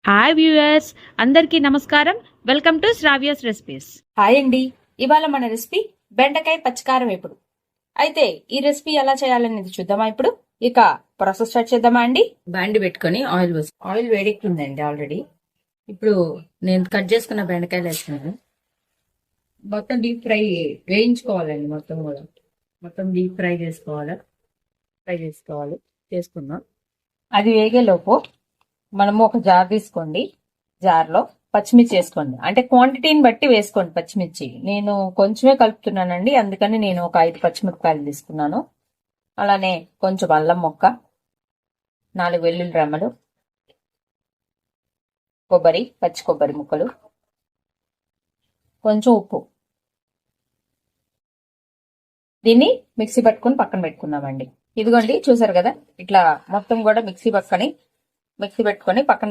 Hi viewers, అందరికీ నమస్కారం. Welcome to Sravya's recipes. Hi అండి. ఇవాళ మన రెసిపీ బెండకాయ పచ్చికారం వేపుడు. అయితే ఈ రెసిపీ ఎలా చేయాలనేది చూద్దామా ఇప్పుడు. ఇక ప్రాసెస్ స్టార్ట్ చేద్దామా అండి. బాండి పెట్టుకొని ఆయిల్ వేడెక్కిందండి ఆల్రెడీ. ఇప్పుడు నేను కట్ చేసుకున్న బెండకాయలు వేస్తున్నాను. మొత్తం డీప్ ఫ్రై వేయించుకోవాలండి. మొత్తం డీప్ ఫ్రై చేసుకుందాం. అది వేగేలోపు మనము ఒక జార్ తీసుకోండి. జార్లో పచ్చిమిర్చి వేసుకోండి. అంటే క్వాంటిటీని బట్టి వేసుకోండి పచ్చిమిర్చి. నేను కొంచెమే కలుపుతున్నానండి, అందుకని నేను ఒక 5 పచ్చిమిరపకాయలు తీసుకున్నాను. అలానే కొంచెం అల్లం ముక్క, 4 వెల్లుల్లి రెమ్మలు, పచ్చి కొబ్బరి ముక్కలు, కొంచెం ఉప్పు. దీన్ని మిక్సీ పట్టుకుని పక్కన పెట్టుకున్నామండి. ఇదిగోండి, చూసారు కదా, ఇట్లా మొత్తం కూడా మిక్సీ పెట్టుకొని పక్కన